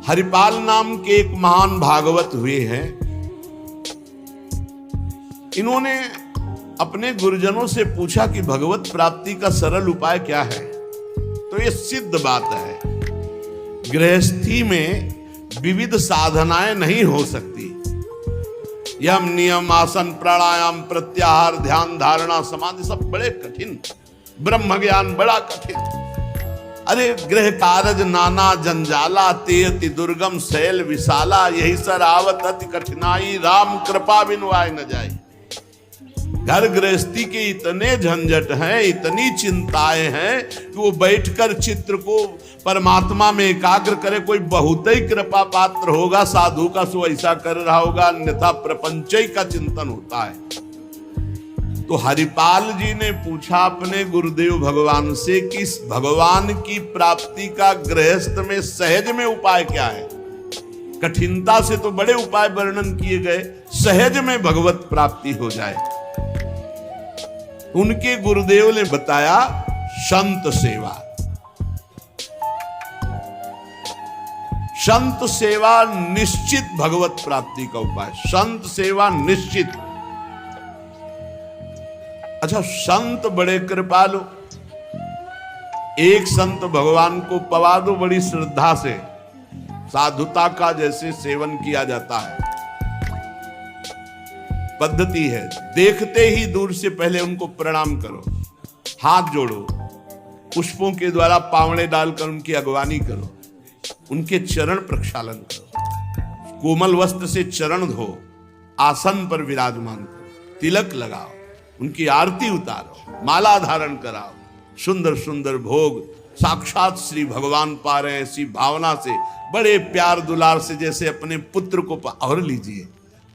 हरिपाल नाम के एक महान भागवत हुए हैं। इन्होंने अपने गुरुजनों से पूछा कि भगवत प्राप्ति का सरल उपाय क्या है। तो ये सिद्ध बात है, गृहस्थी में विविध साधनाएं नहीं हो सकती। यम नियम आसन प्राणायाम प्रत्याहार ध्यान धारणा समाधि सब बड़े कठिन, ब्रह्म ज्ञान बड़ा कठिन। अरे गृह कारज नाना जंजाला ते अति दुर्गम शैल विशाला, यही सर आवत अति कठिनाई राम कृपा बिनु आए न जाए। घर गृहस्थी के इतने झंझट हैं, इतनी चिंताएं हैं कि वो बैठकर चित्र को परमात्मा में एकाग्र करे। कोई बहुत ही कृपा पात्र होगा साधु का, सो ऐसा कर रहा होगा, अन्यथा प्रपंच का चिंतन होता है। तो हरिपाल जी ने पूछा अपने गुरुदेव भगवान से कि भगवान की प्राप्ति का गृहस्थ में सहज में उपाय क्या है। कठिनता से तो बड़े उपाय वर्णन किए गए, सहज में भगवत प्राप्ति हो जाए। उनके गुरुदेव ने बताया संत सेवा। संत सेवा निश्चित भगवत प्राप्ति का उपाय, संत सेवा निश्चित। अच्छा, संत बड़े कृपालु। एक संत भगवान को पवा दो बड़ी श्रद्धा से, साधुता का जैसे सेवन किया जाता है। पद्धति है, देखते ही दूर से पहले उनको प्रणाम करो, हाथ जोड़ो, पुष्पों के द्वारा पावड़े डालकर उनकी अगवानी करो, उनके चरण प्रक्षालन करो, कोमल वस्त्र से चरण धो, आसन पर विराजमान करो, तिलक लगाओ, उनकी आरती उतारो, माला धारण कराओ, सुंदर सुंदर भोग साक्षात श्री भगवान पा रहे हैं ऐसी भावना से, बड़े प्यार दुलार से, जैसे अपने पुत्र को और लीजिए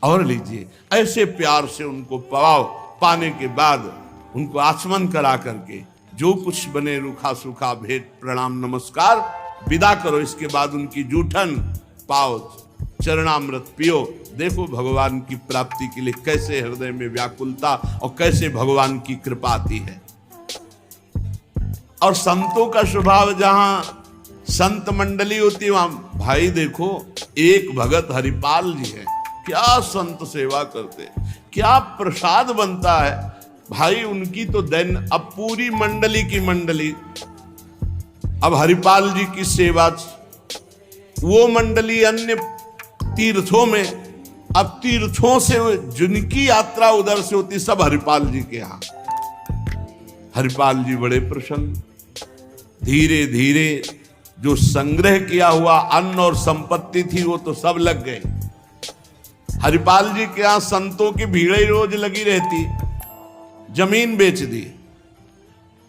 और लीजिए, ऐसे प्यार से उनको पवाओ। पाने के बाद उनको आचमन करा करके जो कुछ बने रूखा सूखा भेंट प्रणाम नमस्कार विदा करो। इसके बाद उनकी जूठन पाओ, चरणामृत पियो। देखो भगवान की प्राप्ति के लिए कैसे हृदय में व्याकुलता और कैसे भगवान की कृपा आती है। और संतों का स्वभाव, जहां संत मंडली होती है वहां भाई देखो, एक भगत हरिपाल जी है, क्या संत सेवा करते, क्या प्रसाद बनता है भाई। उनकी तो दैन, अब पूरी मंडली की मंडली, अब हरिपाल जी की सेवा, वो मंडली अन्य तीर्थों में, अब तीर्थों से जिनकी यात्रा उधर से होती सब हरिपाल जी के यहां। हरिपाल जी बड़े प्रसन्न, धीरे धीरे जो संग्रह किया हुआ अन्न और संपत्ति थी वो तो सब लग गए। हरिपाल जी के यहां संतों की भीड़ ही रोज लगी रहती, जमीन बेच दी,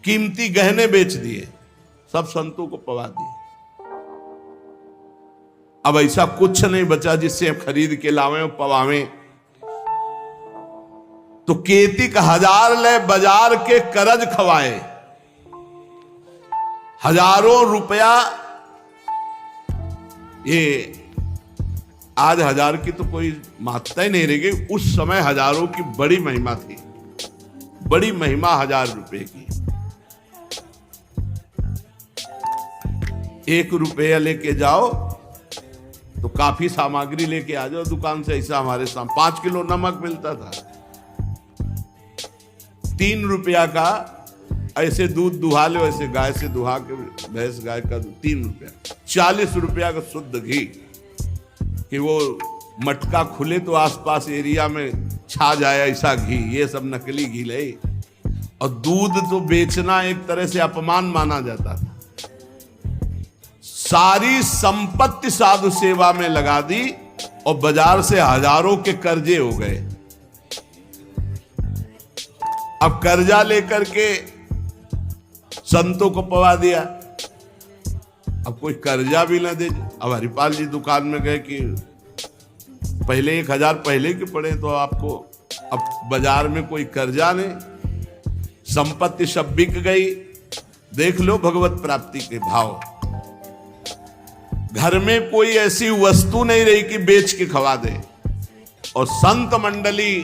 कीमती गहने बेच दिए, सब संतों को पवा दिए। अब ऐसा कुछ नहीं बचा जिससे खरीद के लावें और पवावें। तो केतिक हजार ले बाजार के करज खवाए, हजारों रुपया। ये आज हजार की तो कोई महत्ता ही नहीं रह गई, उस समय हजारों की बड़ी महिमा थी, बड़ी महिमा 1000 रुपए की। 1 रुपया लेके जाओ तो काफी सामग्री लेके आ जाओ दुकान से। ऐसा हमारे सामने 5 किलो नमक मिलता था, 3 रुपया का ऐसे दूध दुहा लो, ऐसे गाय से दुहा के, भैंस गाय का 3 रुपया, 40 रुपया का शुद्ध घी, कि वो मटका खुले तो आसपास एरिया में छा जाए ऐसा घी। ये सब नकली घी ले। और दूध तो बेचना एक तरह से अपमान माना जाता था। सारी संपत्ति साधु सेवा में लगा दी और बाजार से हजारों के कर्जे हो गए। अब कर्जा लेकर के संतों को पवा दिया, अब कोई कर्जा भी ना दे। अब हरिपाल जी दुकान में गए कि पहले 1000 पहले के पड़े तो आपको, अब बाजार में कोई कर्जा नहीं, संपत्ति सब बिक गई। देख लो भगवत प्राप्ति के भाव। घर में कोई ऐसी वस्तु नहीं रही कि बेच के खवा दे। और संत मंडली,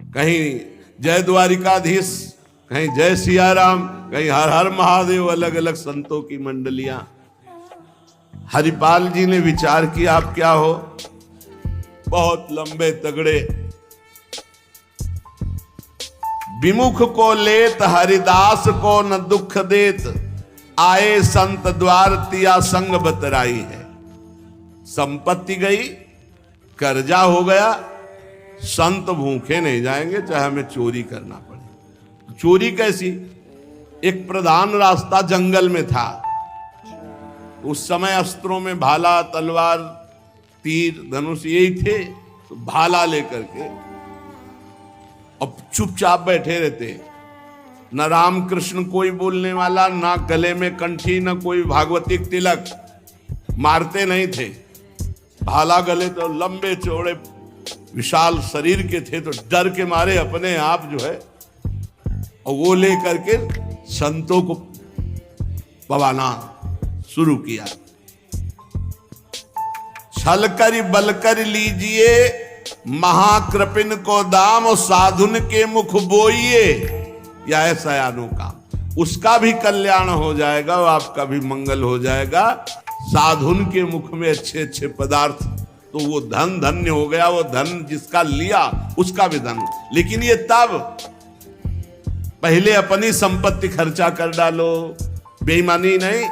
कहीं जय द्वारिकाधीश, कहीं जय सिया राम, कहीं हर हर महादेव, अलग अलग संतों की मंडलियां। हरिपाल जी ने विचार किया आप क्या हो, बहुत लंबे तगड़े, विमुख को लेत हरिदास को न दुख देत, आए संत द्वार तिया संग बतराई है। संपत्ति गई, कर्जा हो गया, संत भूखे नहीं जाएंगे चाहे हमें चोरी करना पड़े। चोरी कैसी? एक प्रधान रास्ता जंगल में था, उस समय अस्त्रों में भाला, तलवार, तीर, धनुष यही थे। तो भाला लेकर के अब चुपचाप बैठे रहते, न राम कृष्ण कोई बोलने वाला, ना गले में कंठी, न कोई भागवतिक तिलक, मारते नहीं थे। भाला गले तो लंबे चौड़े विशाल शरीर के थे, तो डर के मारे अपने आप जो है और वो लेकर के संतों को पवाना शुरू किया। छल कर बल कर लीजिए महाकृपिन को दाम, और साधुन के मुख बोइए या ऐसा यानो का, उसका भी कल्याण हो जाएगा और आपका भी मंगल हो जाएगा। साधुन के मुख में अच्छे अच्छे पदार्थ, तो वो धन धन्य हो गया, वो धन जिसका लिया उसका भी धन। लेकिन ये तब, पहले अपनी संपत्ति खर्चा कर डालो, बेईमानी नहीं।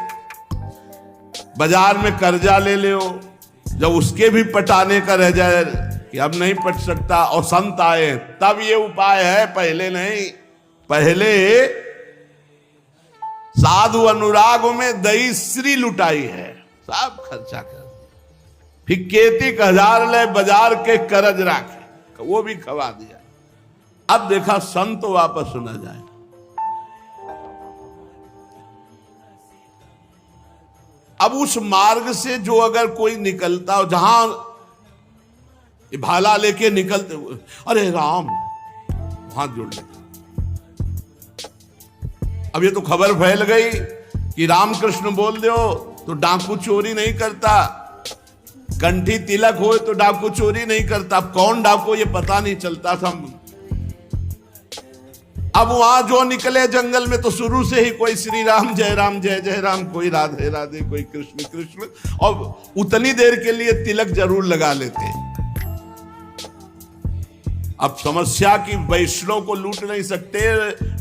बाजार में कर्जा ले लो, जब उसके भी पटाने का रह जाए कि अब नहीं पट सकता और संत आए, तब ये उपाय है, पहले नहीं। पहले साधु अनुराग में दही श्री लुटाई है, सब खर्चा कर, फिर खेती 1000 ले बाजार के करज राखे, वो भी खवा दिया। अब देखा संत वापस न जाए। अब उस मार्ग से जो अगर कोई निकलता हो, जहां भाला लेके निकलते हुए, अरे राम, हाथ जोड़ ले। अब ये तो खबर फैल गई कि रामकृष्ण बोल दो तो डाकू चोरी नहीं करता, कंठी तिलक हो तो डाकू चोरी नहीं करता। अब कौन डाकू ये पता नहीं चलता था। अब वहां जो निकले जंगल में तो शुरू से ही कोई श्री राम जय जय राम, कोई राधे राधे, कोई कृष्ण कृष्ण, और उतनी देर के लिए तिलक जरूर लगा लेते। अब समस्या की वैष्णव को लूट नहीं सकते,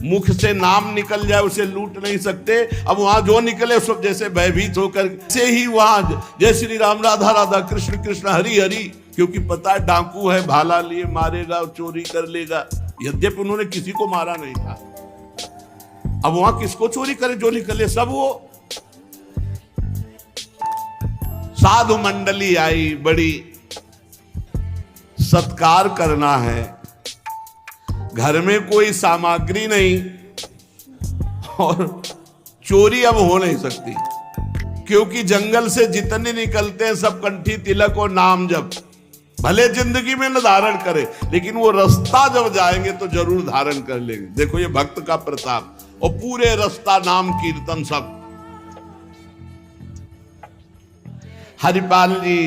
मुख से नाम निकल जाए उसे लूट नहीं सकते। अब वहां जो निकले सब जैसे भयभीत होकर से ही वहां जय श्री राम, राधा राधा, कृष्ण कृष्ण, हरि हरि, क्योंकि पता है डाकू है, भाला लिए मारेगा, चोरी कर लेगा। यद्यपि उन्होंने किसी को मारा नहीं था। अब वहां किसको चोरी करे, जो निकले सब वो। साधु मंडली आई, बड़ी सत्कार करना है, घर में कोई सामग्री नहीं और चोरी अब हो नहीं सकती, क्योंकि जंगल से जितने निकलते हैं सब कंठी तिलक और नाम जप, भले जिंदगी में न धारण करे लेकिन वो रास्ता जब जाएंगे तो जरूर धारण कर लेंगे। देखो ये भक्त का प्रताप, और पूरे रास्ता नाम कीर्तन सब। हरिपाल जी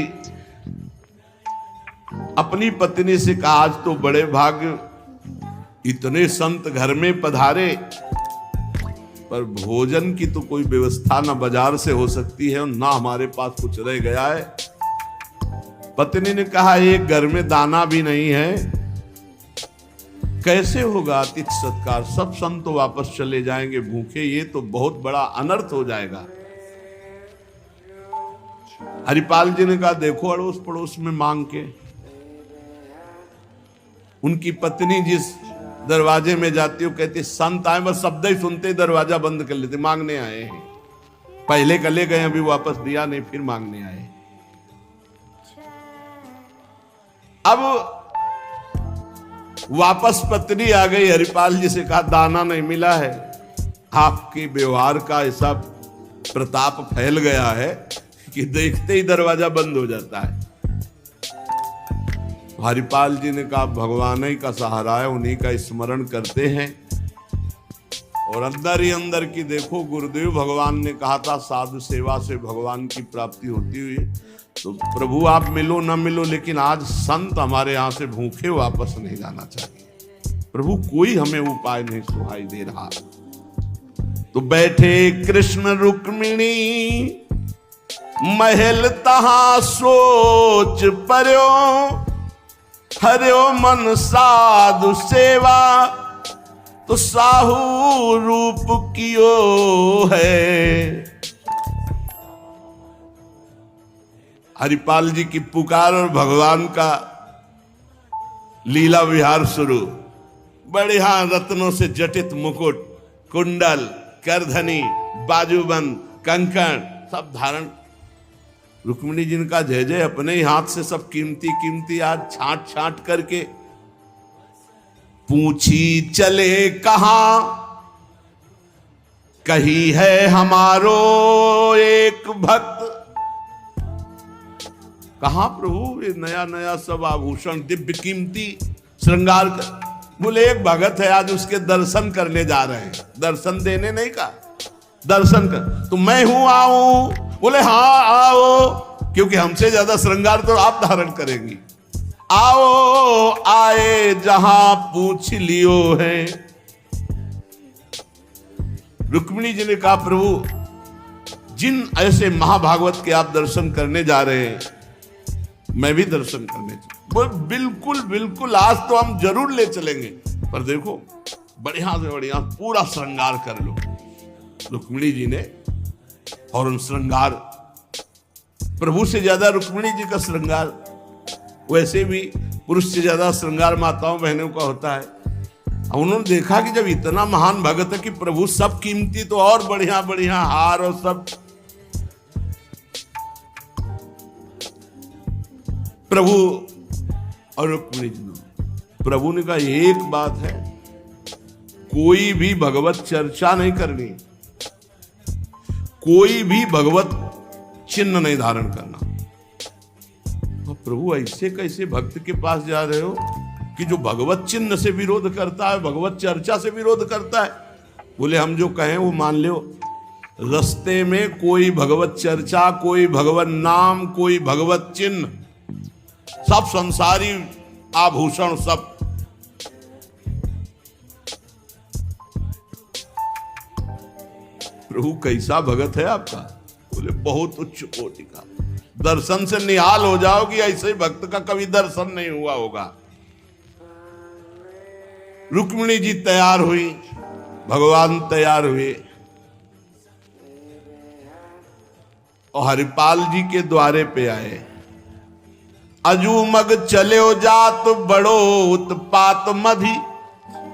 अपनी पत्नी से कहा, आज तो बड़े भाग्य, इतने संत घर में पधारे, पर भोजन की तो कोई व्यवस्था ना बाजार से हो सकती है और ना हमारे पास कुछ रह गया है। पत्नी ने कहा, एक घर में दाना भी नहीं है, कैसे होगा अतिथि सत्कार, सब संत तो वापस चले जाएंगे भूखे, ये तो बहुत बड़ा अनर्थ हो जाएगा। हरिपाल जी ने कहा, देखो अड़ोस पड़ोस में मांग के। उनकी पत्नी जिस दरवाजे में जाती हो कहती, संत आए, बस शब्द ही सुनते ही दरवाजा बंद कर लेते, मांगने आए हैं। पहले कले गए, अभी वापस दिया नहीं, फिर मांगने आए। अब वापस पत्नी आ गई, हरिपाल जी से कहा, दाना नहीं मिला है, आपके व्यवहार का ऐसा प्रताप फैल गया है कि देखते ही दरवाजा बंद हो जाता है। हरिपाल जी ने कहा, भगवान ही का सहारा है, उन्हीं का स्मरण करते हैं। और अंदर ही अंदर की देखो, गुरुदेव भगवान ने कहा था साधु सेवा से भगवान की प्राप्ति होती हुई, तो प्रभु आप मिलो न मिलो, लेकिन आज संत हमारे यहां से भूखे वापस नहीं जाना चाहिए। प्रभु कोई हमें उपाय नहीं सुनाई दे रहा। तो बैठे कृष्ण रुक्मिणी महल तहां सोच पर्यो, हरियो मन साधु सेवा, तो साहू रूप कियो है। हरिपाल जी की पुकार और भगवान का लीला विहार शुरू। बढ़िया रत्नों से जटित मुकुट, कुंडल, करधनी, बाजूबंद, कंकण सब धारण। रुक्मिणी जी का जय जय अपने ही हाथ से सब कीमती कीमती आज छांट छांट करके। पूछी चले कहां, कही है हमारो एक भक्त। कहां प्रभु ये नया नया सब आभूषण दिव्य कीमती श्रृंगार कर। बोले एक भगत है आज उसके दर्शन करने जा रहे हैं। दर्शन देने नहीं का, दर्शन कर। तो मैं हूं आऊं? बोले हाँ आओ, क्योंकि हमसे ज्यादा श्रृंगार तो आप धारण करेंगी। आओ आए जहां पूछ लियो है। रुक्मिणी जी ने कहा प्रभु जिन ऐसे महाभागवत के आप दर्शन करने जा रहे हैं, मैं भी दर्शन करने बोल बिल्कुल बिल्कुल आज तो हम जरूर ले चलेंगे, पर देखो बढ़िया से बढ़िया पूरा श्रृंगार कर लो। रुक्मिणी जी ने और उन श्रृंगार, प्रभु से ज्यादा रुक्मिणी जी का श्रृंगार, वैसे भी पुरुष से ज्यादा श्रृंगार माताओं बहनों का होता है। उन्होंने देखा कि जब इतना महान भगत है कि प्रभु सब कीमती तो और बढ़िया बढ़िया हार और सब। प्रभु और रुक्मिणी जी, प्रभु ने कहा एक बात है, कोई भी भगवत चर्चा नहीं करनी, कोई भी भगवत चिन्ह नहीं धारण करना। तो प्रभु ऐसे कैसे भक्त के पास जा रहे हो कि जो भगवत चिन्ह से विरोध करता है, भगवत चर्चा से विरोध करता है? बोले हम जो कहें वो मान लो। रास्ते में कोई भगवत चर्चा, कोई भगवत नाम, कोई भगवत चिन्ह, सब संसारी आभूषण सब। प्रभु कैसा भगत है आपका? बोले बहुत उच्च कोटि का, दर्शन से निहाल हो जाओगी, ऐसे भक्त का कभी दर्शन नहीं हुआ होगा। रुक्मिणी जी तैयार हुई, भगवान तैयार हुए और हरिपाल जी के द्वारे पे आए। अजू मग चलो जात बड़ो उत्पात मधि,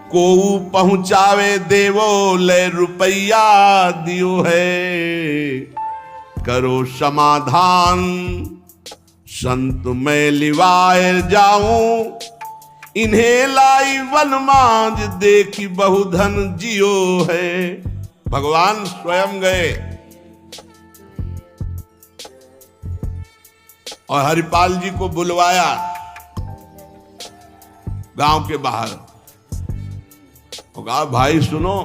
को पहुंचावे देवो ले रुपया दियो है। करो समाधान संत मैं लिवाए जाऊं, इन्हें लाई वनमाज देखी बहुधन जियो है। भगवान स्वयं गए और हरिपाल जी को बुलवाया गांव के बाहर और कहा भाई सुनो,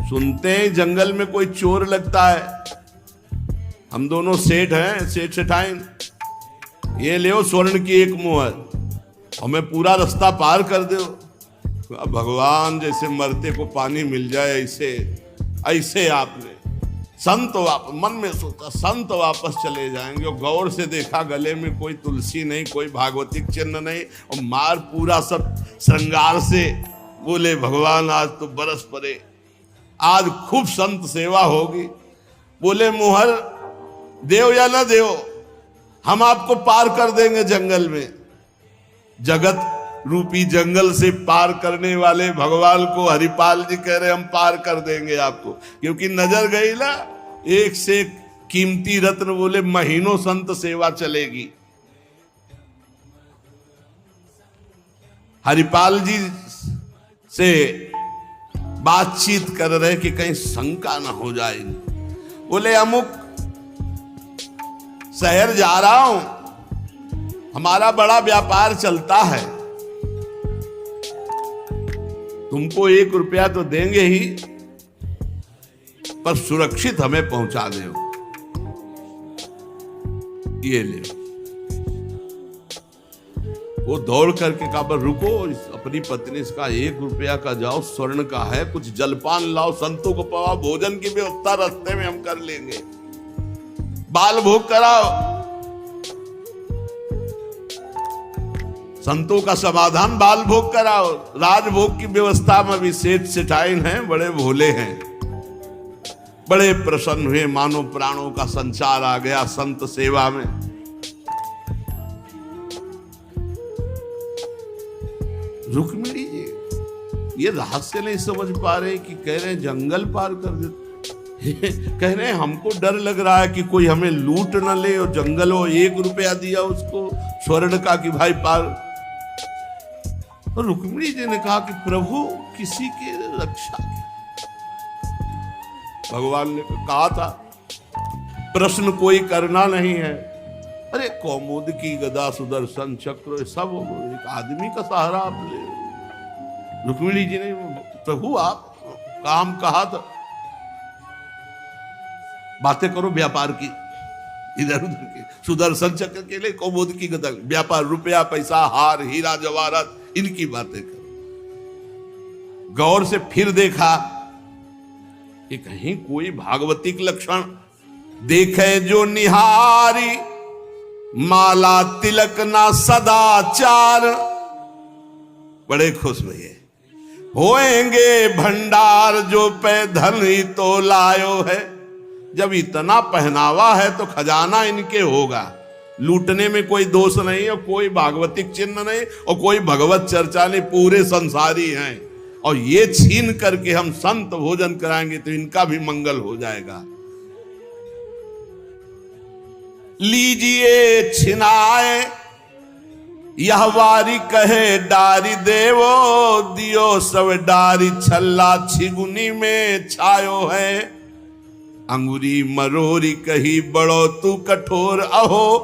सुनते हैं जंगल में कोई चोर लगता है, हम दोनों सेठ हैं, सेठ सेठाइन, ये ले स्वर्ण की एक मोहर, हमें पूरा रास्ता पार कर दो। भगवान जैसे मरते को पानी मिल जाए ऐसे ऐसे आपने संत मन में सोचा संत वापस चले जाएंगे और गौर से देखा गले में कोई तुलसी नहीं, कोई भागवतिक चिन्ह नहीं और मार पूरा सब श्रृंगार से। बोले भगवान आज तो बरस पड़े, आज खूब संत सेवा होगी। बोले मुहर देव या ना देव, हम आपको पार कर देंगे जंगल में। जगत रूपी जंगल से पार करने वाले भगवान को हरिपाल जी कह रहे हम पार कर देंगे आपको, क्योंकि नजर गई ना एक से एक कीमती रत्न। बोले महीनों संत सेवा चलेगी। हरिपाल जी से बातचीत कर रहे कि कहीं शंका ना हो जाए। बोले अमुक शहर जा रहा हूं, हमारा बड़ा व्यापार चलता है, तुमको 1 रुपया तो देंगे ही, पर सुरक्षित हमें पहुंचा दे। ये ले। वो दौड़ करके कहा पर रुको, अपनी पत्नी से कहा 1 रुपया का जाओ, स्वर्ण का है, कुछ जलपान लाओ, संतों को पवा, भोजन की व्यवस्था रास्ते में हम कर लेंगे। बाल भोग कराओ। संतों का समाधान बाल भोग कराओ। राजभोग की व्यवस्था में भी सेठ सेठाइन हैं, बड़े भोले हैं, बड़े प्रसन्न हुए, मानो प्राणों का संचार आ गया संत सेवा में। रुक्मिणी जी ये रहस्य नहीं समझ पा रहे कि कह रहे हैं जंगल पार कर देते, कह रहे हैं हमको डर लग रहा है कि कोई हमें लूट न ले, और जंगल हो 1 रुपया दिया उसको स्वर्ण का कि भाई पार। तो रुक्मिणी जी ने कहा कि प्रभु किसी की रक्षा की। भगवान ने कहा था प्रश्न कोई करना नहीं है। अरे कौमुद की गदा सुदर्शन चक्र सब एक आदमी का सहारा आप ले। रुक्मिणी जी ने प्रभु आप काम कहा था, बातें करो व्यापार की, इधर उधर के सुदर्शन चक्र के लिए कौमुद की गदा, व्यापार, रुपया पैसा हार हीरा जवाहरात, इनकी बातें करो। गौर से फिर देखा कि कहीं कोई भागवतिक लक्षण देखे जो निहारी, माला तिलक ना सदाचार। बड़े खुश हुए, होएंगे भंडार जो पे धन ही तो लायो है। जब इतना पहनावा है तो खजाना इनके होगा, लूटने में कोई दोष नहीं है, कोई भागवतिक चिन्ह नहीं और कोई भगवत चर्चा नहीं, पूरे संसारी हैं। और ये छीन करके हम संत भोजन कराएंगे तो इनका भी मंगल हो जाएगा। लीजिए छिनाए यह वारी कहे डारी देवो, दियो सब डारी छल्ला छिगुनी में छायो है। अंगुरी मरोरी कही बड़ो तू कठोर, अहो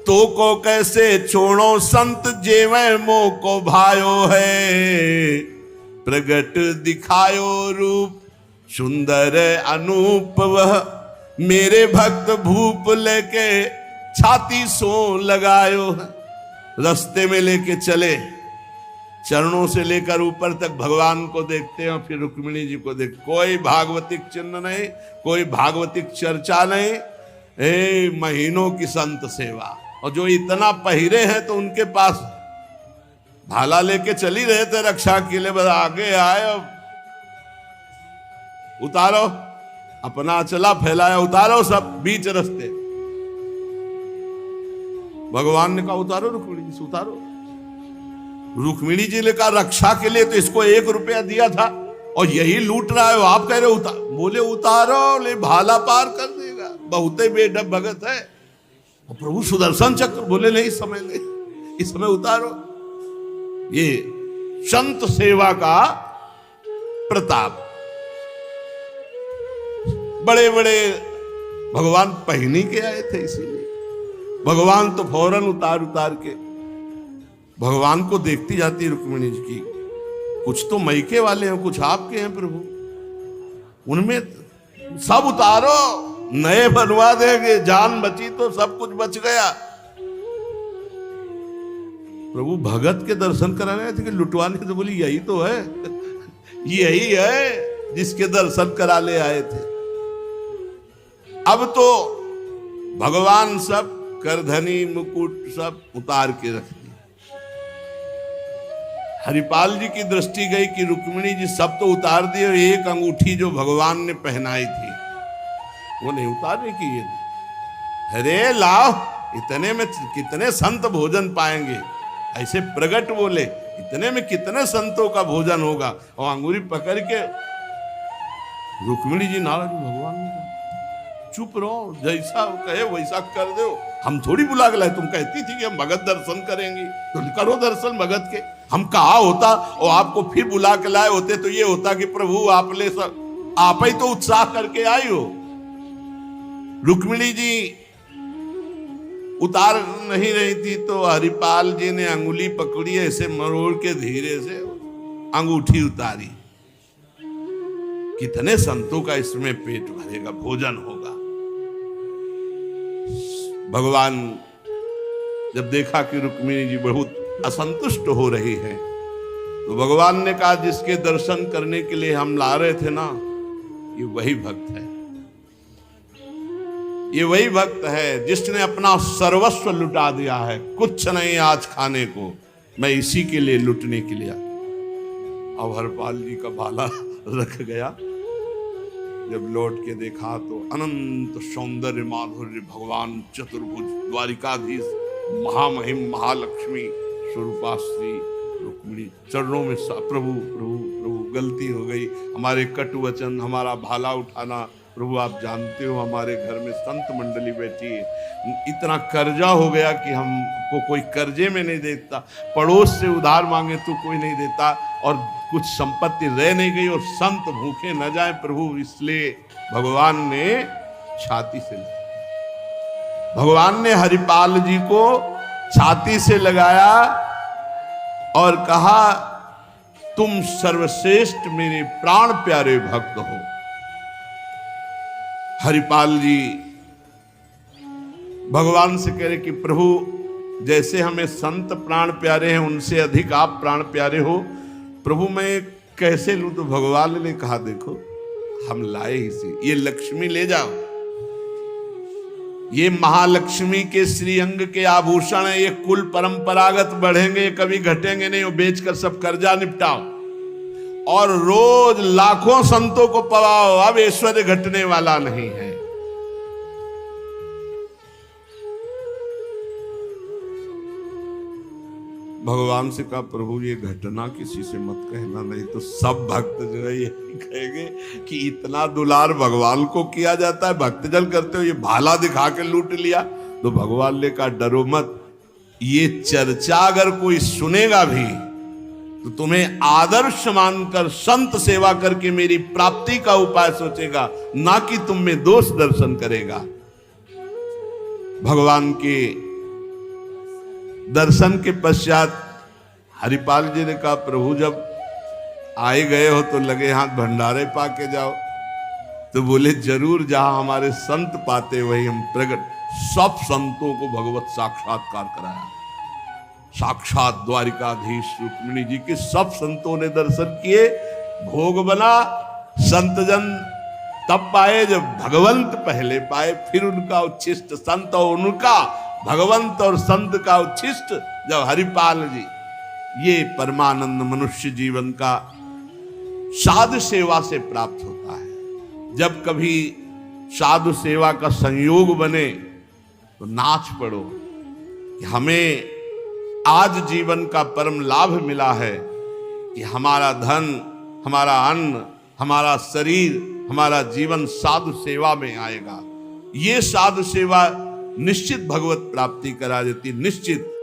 तो को कैसे छोड़ो संत जेवे मो को भायो है। प्रगट दिखायो रूप सुंदर अनूप, वह मेरे भक्त भूप लेके छाती सो लगायो है। रास्ते में लेके चले, चरणों से लेकर ऊपर तक भगवान को देखते हैं, फिर रुक्मिणी जी को देख। कोई भागवतिक चिन्ह नहीं, कोई भागवतिक चर्चा नहीं, महीनों की संत सेवा। और जो इतना पहिरे हैं तो उनके पास भाला लेके चली रहे थे रक्षा के लिए, बस आगे आए और उतारो, अपना चला फैलाया, उतारो सब बीच रास्ते। भगवान ने कहा उतारो रुक्मिणी जी से, उतारो। रुक्मिणी जी ने कहा रक्षा के लिए तो इसको 1 रुपया दिया था और यही लूट रहा है, आप कह रहे उतार। बोले उतारो, ले भाला पार कर देगा, बहुत ही बेढब भगत है। और प्रभु सुदर्शन चक्र, बोले नहीं इस समय ले, इस समय उतारो। ये संत सेवा का प्रताप। बड़े बड़े भगवान पहनी के आए थे, इसीलिए भगवान तो फौरन उतार के भगवान को देखती जाती रुक्मिणी जी की। कुछ तो मैके वाले हैं, कुछ आपके हैं प्रभु, उनमें सब उतारो, नए बनवा देंगे, जान बची तो सब कुछ बच गया। प्रभु भगत के दर्शन कराने आए थे कि लुटवाने? तो बोली यही तो है, यही है जिसके दर्शन करा ले आए थे। अब तो भगवान सब करधनी मुकुट सब उतार के रख दिए। हरिपाल जी की दृष्टि गई कि रुक्मिणी जी सब तो उतार दिए, एक अंगूठी जो भगवान ने पहनाई थी वो नहीं उतारने की। ये अरे लाओ, इतने में कितने संत भोजन पाएंगे, ऐसे प्रगट बोले, इतने में कितने संतों का भोजन होगा। और अंगूरी पकड़ के रुक्मिणी जी नाराज, भगवान ने चुप रहो, जैसा कहे वैसा कर दो, हम थोड़ी बुला के लाए। तुम कहती थी कि हम भगत दर्शन करेंगे तो करो दर्शन भगत के। हम कहा होता और आपको फिर बुला के लाए होते तो ये होता कि प्रभु आप ले सब, आप ही तो उत्साह करके आई हो। रुक्मिणी जी उतार नहीं रही थी तो हरिपाल जी ने अंगुली पकड़ी, ऐसे मरोड़ के धीरे से अंगूठी उतारी। कितने संतों का इसमें पेट भरेगा, भोजन होगा। भगवान जब देखा कि रुक्मिणी जी बहुत असंतुष्ट हो रही है तो भगवान ने कहा जिसके दर्शन करने के लिए हम ला रहे थे ना, ये वही भक्त है। ये वही भक्त है जिसने अपना सर्वस्व लुटा दिया है। कुछ नहीं आज खाने को, मैं इसी के लिए लुटने के लिए। अब हरपाल जी का भाला रख गया। जब लौट के देखा तो अनंत सौंदर्य माधुर्य भगवान चतुर्भुज द्वारिकाधीश महामहिम महालक्ष्मी स्वरूपा श्री रुक्मिणी चरणों में प्रभु प्रभु प्रभु गलती हो गई, हमारे कटु वचन, हमारा भाला उठाना, प्रभु आप जानते हो हमारे घर में संत मंडली बैठी है, इतना कर्जा हो गया कि हमको कोई कर्जे में नहीं देता, पड़ोस से उधार मांगे तो कोई नहीं देता, और कुछ संपत्ति रह नहीं गई और संत भूखे न जाए प्रभु, इसलिए भगवान ने छाती से भगवान ने हरिपाल जी को छाती से लगाया और कहा तुम सर्वश्रेष्ठ मेरे प्राण प्यारे भक्त हो। हरिपाल जी भगवान से कह रहे कि प्रभु जैसे हमें संत प्राण प्यारे हैं उनसे अधिक आप प्राण प्यारे हो, प्रभु मैं कैसे लूं? तो भगवान ने कहा देखो हम लाए ही से, ये लक्ष्मी ले जाओ, ये महालक्ष्मी के श्रीअंग के आभूषण है, ये कुल परंपरागत बढ़ेंगे, कभी घटेंगे नहीं, वो बेचकर सब कर्जा निपटाओ और रोज लाखों संतों को पवाओ, अब ऐश्वर्य घटने वाला नहीं है। भगवान से कहा प्रभु ये घटना किसी से मत कहना, नहीं तो सब भक्त जो है यही कहेंगे कि इतना दुलार भगवान को किया जाता है, भक्तजन करते हो ये भाला दिखा के लूट लिया। तो भगवान ने कहा डरो मत, ये चर्चा अगर कोई सुनेगा भी तो तुम्हें आदर्श मानकर संत सेवा करके मेरी प्राप्ति का उपाय सोचेगा, ना कि तुम में दोष दर्शन करेगा। भगवान के दर्शन के पश्चात हरिपाल जी ने कहा प्रभु जब आए गए हो तो लगे हाथ भंडारे पाके जाओ। तो बोले जरूर, जहां हमारे संत पाते वही हम प्रकट। सब संतों को भगवत साक्षात्कार कराया, साक्षात द्वारिकाधीश रुक्मिणी जी के सब संतों ने दर्शन किए, भोग बना। संतजन तब पाए जब भगवंत पहले पाए, फिर उनका उच्छिष्ट संत और उनका भगवंत और संत का उच्छिष्ट जब हरिपाल जी। ये परमानंद मनुष्य जीवन का साधु सेवा से प्राप्त होता है। जब कभी साधु सेवा का संयोग बने तो नाच पड़ो कि हमें आज जीवन का परम लाभ मिला है कि हमारा धन, हमारा अन्न, हमारा शरीर, हमारा जीवन साधु सेवा में आएगा। ये साधु सेवा निश्चित भगवत प्राप्ति करा देती, निश्चित।